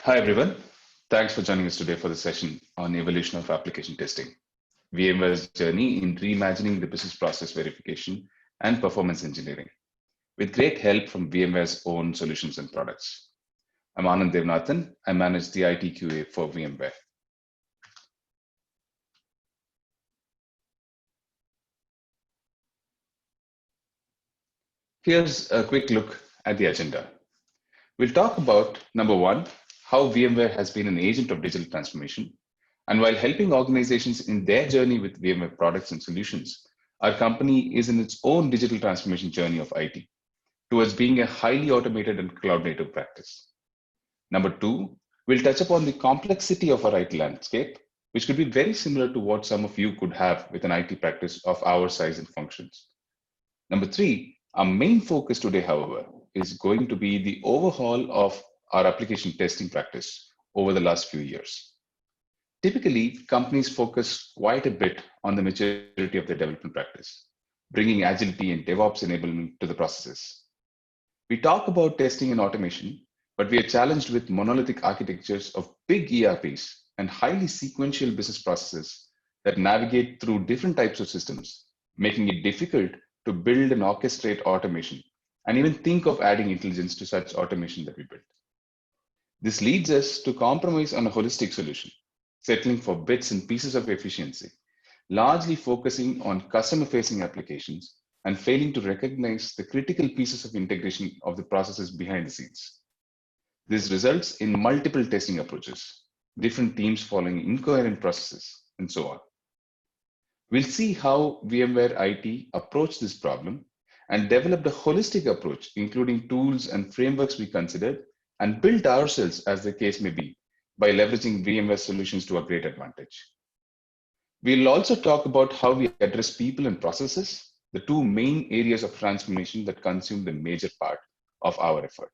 Hi, everyone. Thanks for joining us today for the session on evolution of application testing, VMware's journey in reimagining the business process verification and performance engineering, with great help from VMware's own solutions and products. I'm Anand Devnathan. I manage the IT QA for VMware. Here's a quick look at the agenda. We'll talk about number one, how VMware has been an agent of digital transformation. And while helping organizations in their journey with VMware products and solutions, our company is in its own digital transformation journey of IT towards being a highly automated and cloud native practice. Number two, we'll touch upon the complexity of our IT landscape, which could be very similar to what some of you could have with an IT practice of our size and functions. Number three, our main focus today, however, is going to be the overhaul of our application testing practice over the last few years. Typically, companies focus quite a bit on the maturity of their development practice, bringing agility and DevOps enablement to the processes. We talk about testing and automation, but we are challenged with monolithic architectures of big ERPs and highly sequential business processes that navigate through different types of systems, making it difficult to build and orchestrate automation and even think of adding intelligence to such automation that we build. This leads us to compromise on a holistic solution, settling for bits and pieces of efficiency, largely focusing on customer-facing applications and failing to recognize the critical pieces of integration of the processes behind the scenes. This results in multiple testing approaches, different teams following incoherent processes, and so on. We'll see how VMware IT approached this problem and developed a holistic approach, including tools and frameworks we considered and built ourselves, as the case may be, by leveraging VMware solutions to a great advantage. We'll also talk about how we address people and processes, the two main areas of transformation that consume the major part of our effort.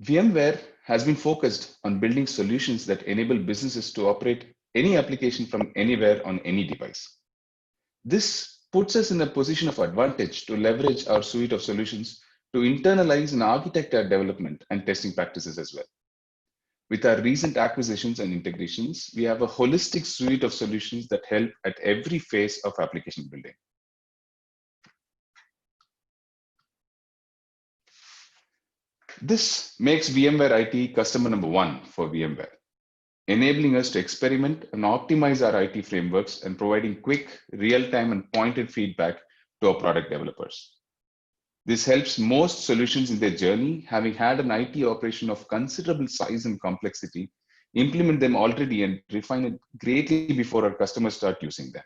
VMware has been focused on building solutions that enable businesses to operate any application from anywhere on any device. This puts us in a position of advantage to leverage our suite of solutions to internalize and architect our development and testing practices as well. With our recent acquisitions and integrations, we have a holistic suite of solutions that help at every phase of application building. This makes VMware IT customer number one for VMware, enabling us to experiment and optimize our IT frameworks and providing quick, real-time, and pointed feedback to our product developers. This helps most solutions in their journey, having had an IT operation of considerable size and complexity, implement them already and refine it greatly before our customers start using them.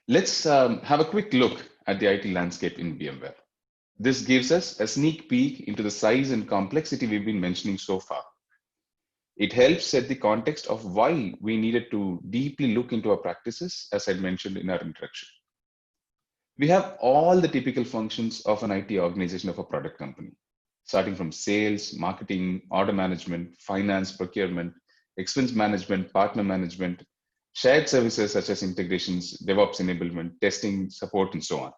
Let's have a quick look at the IT landscape in VMware. This gives us a sneak peek into the size and complexity we've been mentioning so far. It helps set the context of why we needed to deeply look into our practices, as I mentioned in our introduction. We have all the typical functions of an IT organization of a product company, starting from sales, marketing, order management, finance, procurement, expense management, partner management, shared services such as integrations, DevOps enablement, testing, support, and so on.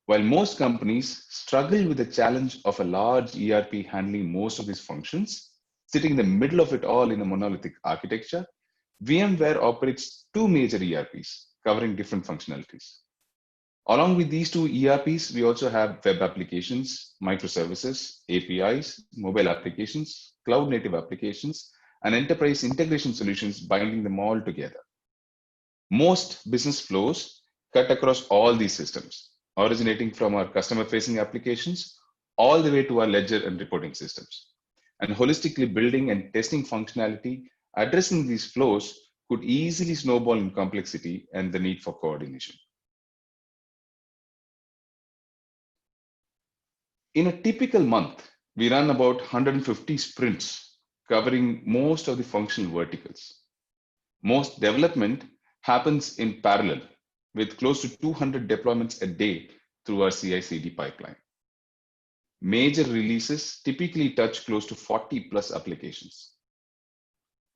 While most companies struggle with the challenge of a large ERP handling most of these functions, sitting in the middle of it all in a monolithic architecture, VMware operates two major ERPs covering different functionalities. Along with these two ERPs, we also have web applications, microservices, APIs, mobile applications, cloud native applications, and enterprise integration solutions binding them all together. Most business flows cut across all these systems, originating from our customer-facing applications all the way to our ledger and reporting systems. And holistically building and testing functionality addressing these flows could easily snowball in complexity and the need for coordination. In a typical month, we run about 150 sprints covering most of the functional verticals. Most development happens in parallel with close to 200 deployments a day through our CI/CD pipeline. Major releases typically touch close to 40 plus applications.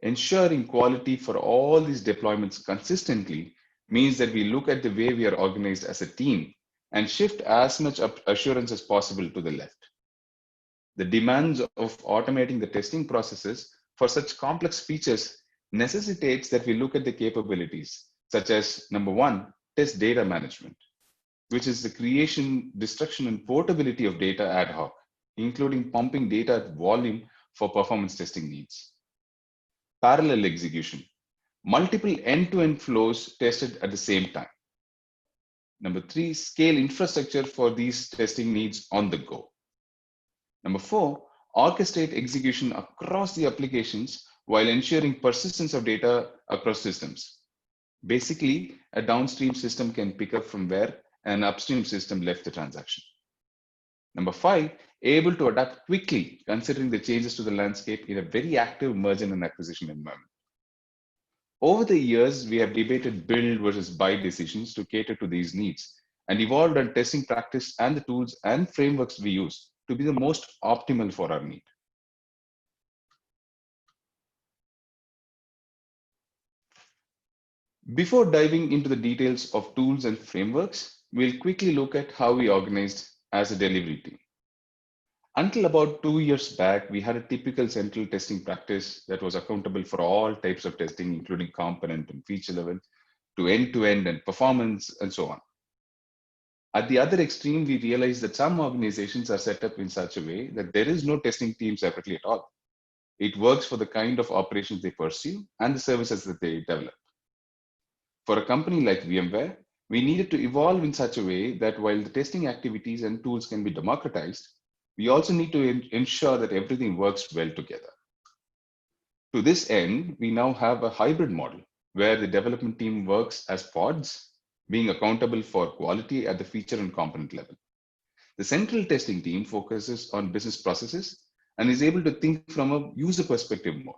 Ensuring quality for all these deployments consistently means that we look at the way we are organized as a team and shift as much assurance as possible to the left. The demands of automating the testing processes for such complex features necessitates that we look at the capabilities, such as number one, test data management, which is the creation, destruction, and portability of data ad hoc, including pumping data at volume for performance testing needs. Parallel execution, multiple end-to-end flows tested at the same time. Number three, scale infrastructure for these testing needs on the go. Number four, orchestrate execution across the applications while ensuring persistence of data across systems. Basically, a downstream system can pick up from where an upstream system left the transaction. Number five, able to adapt quickly considering the changes to the landscape in a very active merger and acquisition environment. Over the years, we have debated build versus buy decisions to cater to these needs and evolved on testing practice and the tools and frameworks we use to be the most optimal for our need. Before diving into the details of tools and frameworks, we'll quickly look at how we organized as a delivery team. Until about 2 years back, we had a typical central testing practice that was accountable for all types of testing, including component and feature level, to end-to-end and performance, and so on. At the other extreme, we realized that some organizations are set up in such a way that there is no testing team separately at all. It works for the kind of operations they pursue and the services that they develop. For a company like VMware, we needed to evolve in such a way that while the testing activities and tools can be democratized, we also need to ensure that everything works well together. To this end, we now have a hybrid model where the development team works as pods, being accountable for quality at the feature and component level. The central testing team focuses on business processes and is able to think from a user perspective more.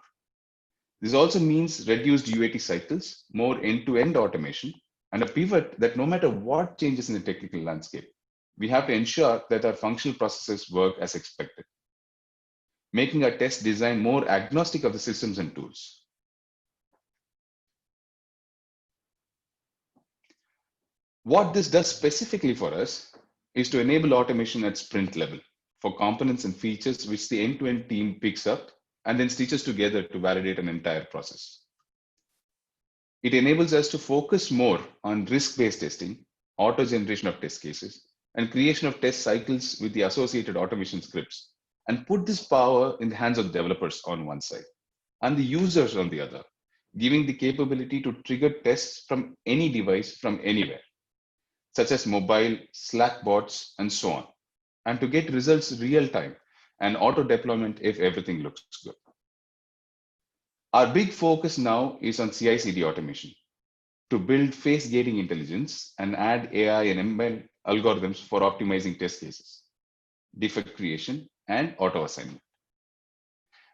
This also means reduced UAT cycles, more end-to-end automation, and a pivot that no matter what changes in the technical landscape, we have to ensure that our functional processes work as expected, making our test design more agnostic of the systems and tools. What this does specifically for us is to enable automation at sprint level for components and features which the end-to-end team picks up and then stitches together to validate an entire process. It enables us to focus more on risk-based testing, auto-generation of test cases, and creation of test cycles with the associated automation scripts, and put this power in the hands of developers on one side and the users on the other, giving the capability to trigger tests from any device from anywhere, such as mobile, Slack bots, and so on, and to get results real time and auto deployment if everything looks good. Our big focus now is on CI/CD automation to build phase gating intelligence and add AI and ML algorithms for optimizing test cases, defect creation, and auto assignment.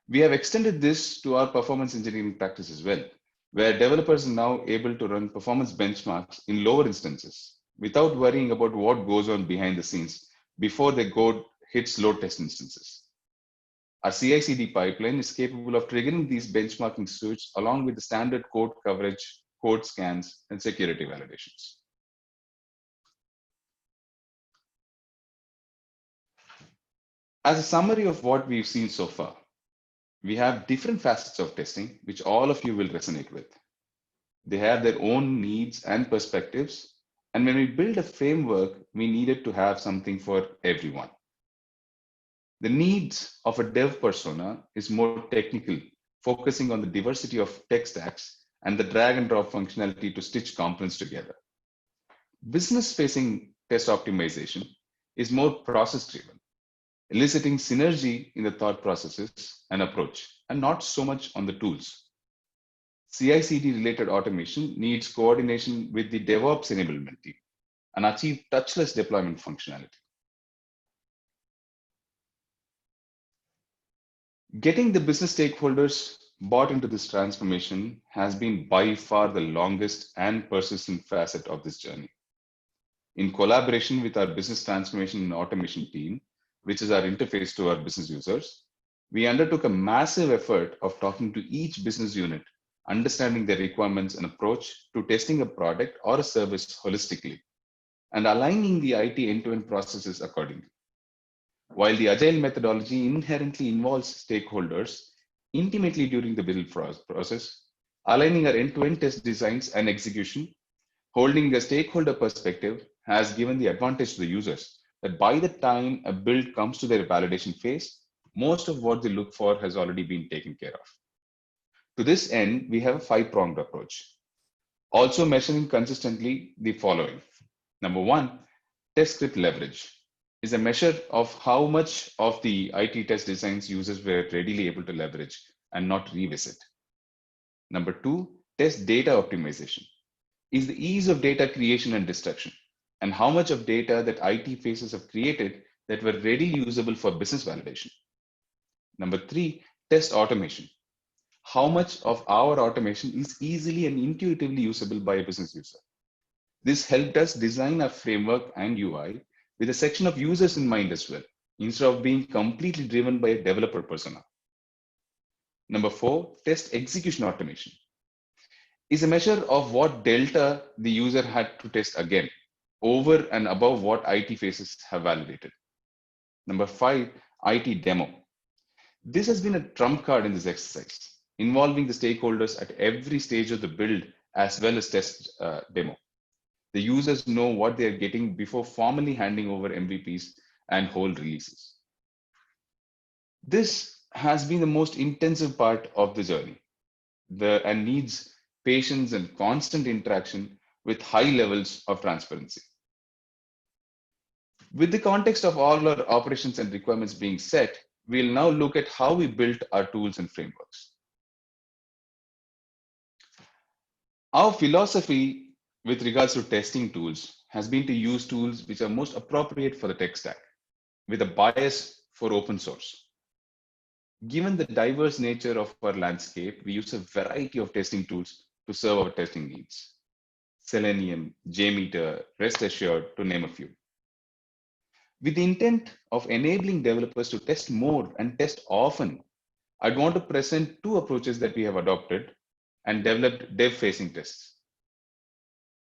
We have extended this to our performance engineering practice as well, where developers are now able to run performance benchmarks in lower instances without worrying about what goes on behind the scenes before they go hit load test instances. Our CI/CD pipeline is capable of triggering these benchmarking suites along with the standard code coverage, code scans, and security validations. As a summary of what we've seen so far, we have different facets of testing, which all of you will resonate with. They have their own needs and perspectives. And when we build a framework, we needed to have something for everyone. The needs of a dev persona is more technical, focusing on the diversity of tech stacks and the drag and drop functionality to stitch components together. Business-facing test optimization is more process-driven, eliciting synergy in the thought processes and approach, and not so much on the tools. CI/CD related automation needs coordination with the DevOps enablement team and achieve touchless deployment functionality. Getting the business stakeholders bought into this transformation has been by far the longest and persistent facet of this journey. In collaboration with our business transformation and automation team, which is our interface to our business users, we undertook a massive effort of talking to each business unit understanding their requirements and approach to testing a product or a service holistically, and aligning the IT end-to-end processes accordingly. While the agile methodology inherently involves stakeholders intimately during the build process, aligning our end-to-end test designs and execution, holding a stakeholder perspective has given the advantage to the users that by the time a build comes to their validation phase, most of what they look for has already been taken care of. To this end, we have a five-pronged approach. Also measuring consistently the following. Number one, test script leverage is a measure of how much of the IT test designs users were readily able to leverage and not revisit. Number two, test data optimization is the ease of data creation and destruction, and how much of data that IT phases have created that were readily usable for business validation. Number three, test automation. How much of our automation is easily and intuitively usable by a business user. This helped us design our framework and UI with a section of users in mind as well, instead of being completely driven by a developer persona. Number four, test execution automation is a measure of what delta the user had to test again, over and above what IT phases have validated. Number five, IT demo. This has been a trump card in this exercise, involving the stakeholders at every stage of the build as well as test demo. The users know what they're getting before formally handing over MVPs and whole releases. This has been the most intensive part of the journey and needs patience and constant interaction with high levels of transparency. With the context of all our operations and requirements being set, we'll now look at how we built our tools and frameworks. Our philosophy with regards to testing tools has been to use tools which are most appropriate for the tech stack, with a bias for open source. Given the diverse nature of our landscape, we use a variety of testing tools to serve our testing needs. Selenium, JMeter, Rest Assured, to name a few. With the intent of enabling developers to test more and test often, I'd want to present two approaches that we have adopted and developed dev-facing tests.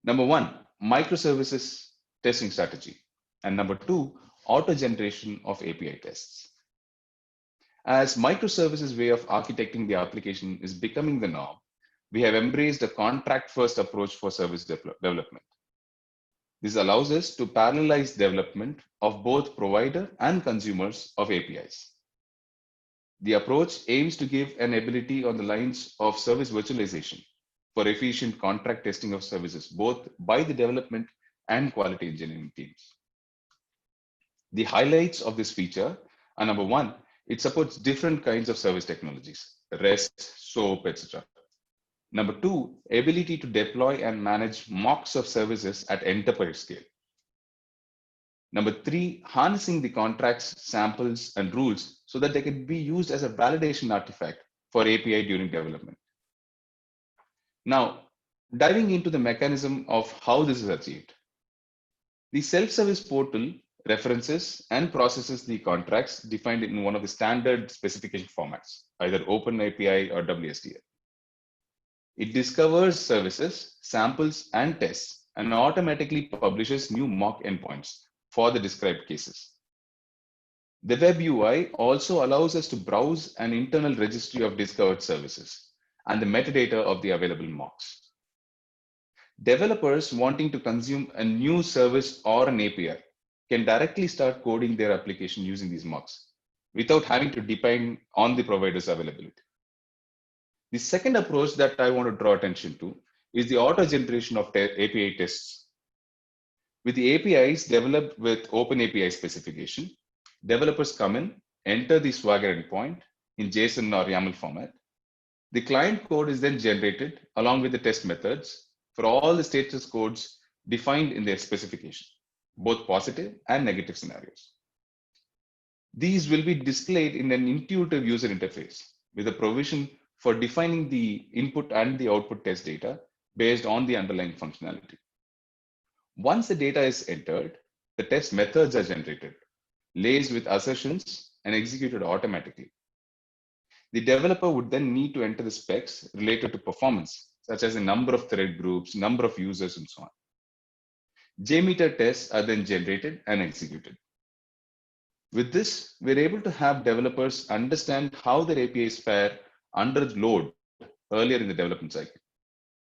Number one, microservices testing strategy. And number two, auto-generation of API tests. As microservices way of architecting the application is becoming the norm, we have embraced a contract-first approach for service development. This allows us to parallelize development of both provider and consumers of APIs. The approach aims to give an ability on the lines of service virtualization for efficient contract testing of services, both by the development and quality engineering teams. The highlights of this feature are number one, it supports different kinds of service technologies, REST, SOAP, etc. Number two, ability to deploy and manage mocks of services at enterprise scale. Number three, harnessing the contracts, samples, and rules so that they can be used as a validation artifact for API during development. Now, diving into the mechanism of how this is achieved. The self-service portal references and processes the contracts defined in one of the standard specification formats, either OpenAPI or WSDL. It discovers services, samples, and tests, and automatically publishes new mock endpoints for the described cases. The web UI also allows us to browse an internal registry of discovered services and the metadata of the available mocks. Developers wanting to consume a new service or an API can directly start coding their application using these mocks without having to depend on the provider's availability. The second approach that I want to draw attention to is the auto-generation of API tests. With the APIs developed with OpenAPI specification, developers come in, enter the Swagger endpoint in JSON or YAML format. The client code is then generated along with the test methods for all the status codes defined in their specification, both positive and negative scenarios. These will be displayed in an intuitive user interface with a provision for defining the input and the output test data based on the underlying functionality. Once the data is entered, the test methods are generated, laced with assertions and executed automatically. The developer would then need to enter the specs related to performance, such as the number of thread groups, number of users, and so on. JMeter tests are then generated and executed. With this, we're able to have developers understand how their APIs fare under load earlier in the development cycle.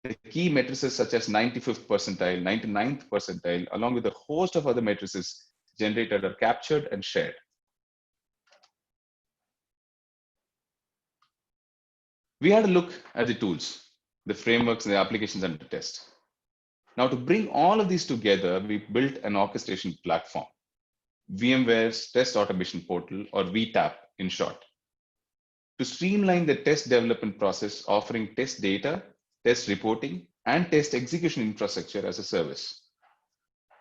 The key matrices such as 95th percentile, 99th percentile, along with a host of other matrices generated are captured and shared. We had a look at the tools, the frameworks, and the applications under test. Now, to bring all of these together, we built an orchestration platform, VMware's Test Automation Portal, or VTAP in short, to streamline the test development process, offering test data, test reporting, and test execution infrastructure as a service.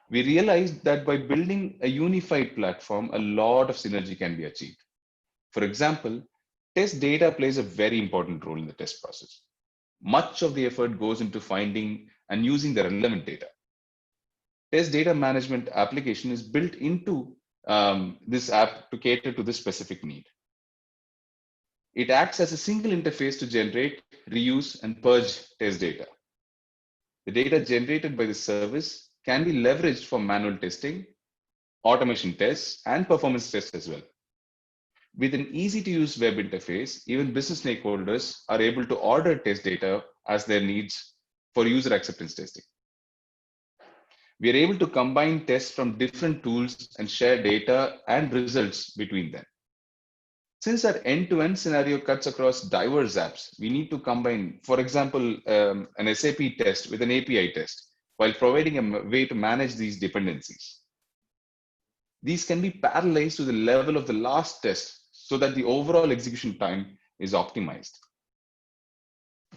We realized that by building a unified platform, a lot of synergy can be achieved. For example, test data plays a very important role in the test process. Much of the effort goes into finding and using the relevant data. Test data management application is built into this app to cater to this specific need. It acts as a single interface to generate, reuse, and purge test data. The data generated by the service can be leveraged for manual testing, automation tests, and performance tests as well. With an easy-to-use web interface, even business stakeholders are able to order test data as their needs for user acceptance testing. We are able to combine tests from different tools and share data and results between them. Since our end-to-end scenario cuts across diverse apps, we need to combine, for example, an SAP test with an API test while providing a way to manage these dependencies. These can be parallelized to the level of the last test so that the overall execution time is optimized.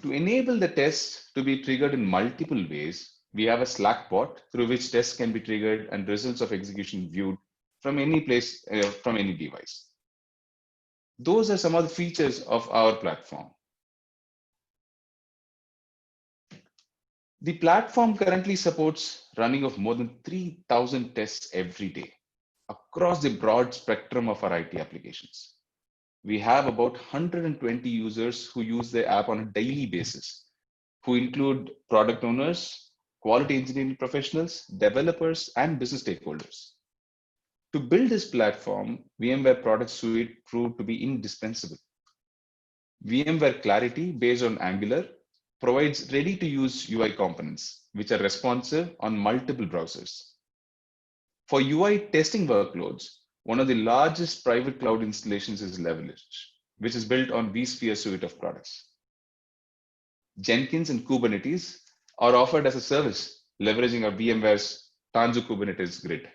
To enable the test to be triggered in multiple ways, we have a Slack bot through which tests can be triggered and results of execution viewed from any place, from any device. Those are some of the features of our platform. The platform currently supports running of more than 3,000 tests every day across the broad spectrum of our IT applications. We have about 120 users who use the app on a daily basis, who include product owners, quality engineering professionals, developers, and business stakeholders. To build this platform, VMware Product Suite proved to be indispensable. VMware Clarity, based on Angular, provides ready-to-use UI components, which are responsive on multiple browsers. For UI testing workloads, one of the largest private cloud installations is Leverage, which is built on vSphere suite of products. Jenkins and Kubernetes are offered as a service, leveraging our VMware's Tanzu Kubernetes grid.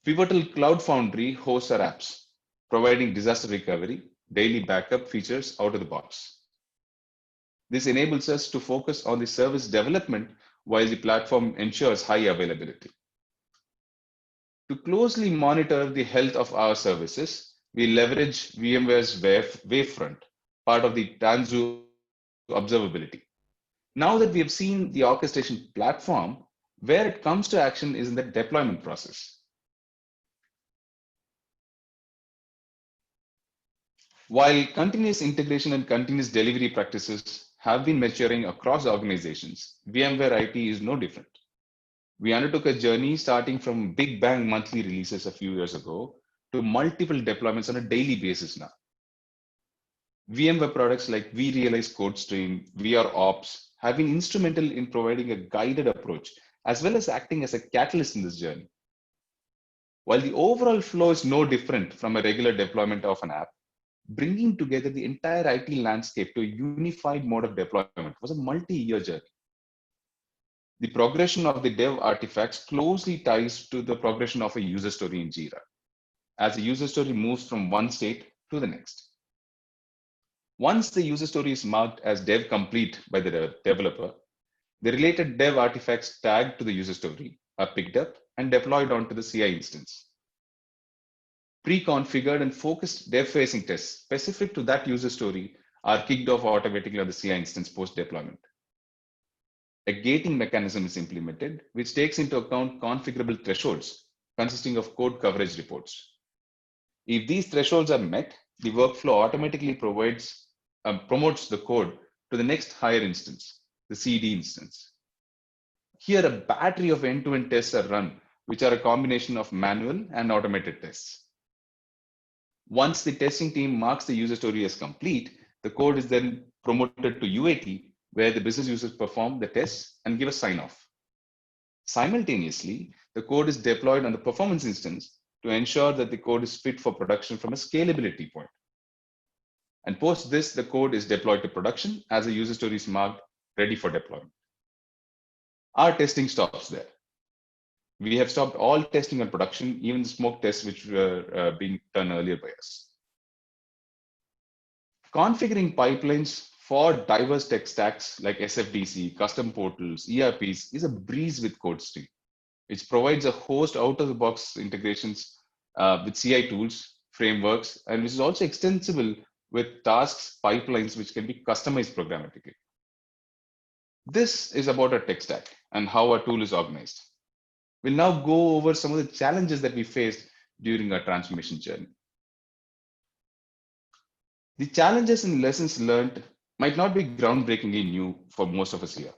Pivotal Cloud Foundry hosts our apps, providing disaster recovery, daily backup features out of the box. This enables us to focus on the service development while the platform ensures high availability. To closely monitor the health of our services, we leverage VMware's Wavefront, part of the Tanzu observability. Now that we have seen the orchestration platform, where it comes to action is in the deployment process. While continuous integration and continuous delivery practices have been maturing across organizations, VMware IT is no different. We undertook a journey starting from big bang monthly releases a few years ago to multiple deployments on a daily basis now. VMware products like vRealize CodeStream, VROps have been instrumental in providing a guided approach, as well as acting as a catalyst in this journey. While the overall flow is no different from a regular deployment of an app, bringing together the entire IT landscape to a unified mode of deployment was a multi-year journey. The progression of the dev artifacts closely ties to the progression of a user story in Jira, as a user story moves from one state to the next. Once the user story is marked as dev complete by the developer, the related dev artifacts tagged to the user story are picked up and deployed onto the CI instance. Pre-configured and focused dev-facing tests specific to that user story are kicked off automatically on the CI instance post-deployment. A gating mechanism is implemented, which takes into account configurable thresholds consisting of code coverage reports. If these thresholds are met, the workflow automatically promotes the code to the next higher instance, the CD instance. Here, a battery of end-to-end tests are run, which are a combination of manual and automated tests. Once the testing team marks the user story as complete, the code is then promoted to UAT, where the business users perform the tests and give a sign-off. Simultaneously, the code is deployed on the performance instance to ensure that the code is fit for production from a scalability point. And post this, the code is deployed to production as a user story is marked ready for deployment. Our testing stops there. We have stopped all testing on production, even the smoke tests which were being done earlier by us. Configuring pipelines for diverse tech stacks like SFDC, custom portals, ERPs is a breeze with CodeStream, which provides a host out-of-the-box integrations with CI tools, frameworks, and which is also extensible with tasks, pipelines, which can be customized programmatically. This is about our tech stack and how our tool is organized. We'll now go over some of the challenges that we faced during our transformation journey. The challenges and lessons learned might not be groundbreakingly new for most of us here.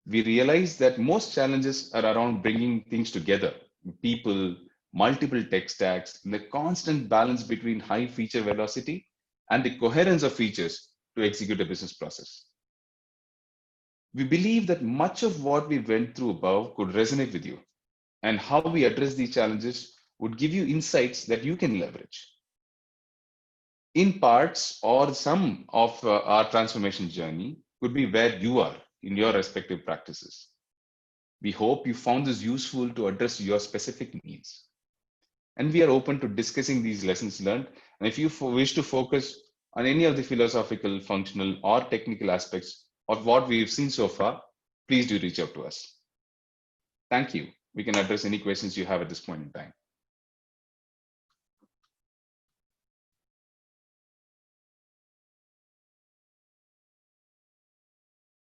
We realize that most challenges are around bringing things together, people, multiple tech stacks, and the constant balance between high feature velocity and the coherence of features to execute a business process. We believe that much of what we went through above could resonate with you, and how we address these challenges would give you insights that you can leverage. In parts or some of our transformation journey could be where you are in your respective practices. We hope you found this useful to address your specific needs. And we are open to discussing these lessons learned. And if you wish to focus on any of the philosophical, functional, or technical aspects of what we've seen so far, please do reach out to us. Thank you. We can address any questions you have at this point in time.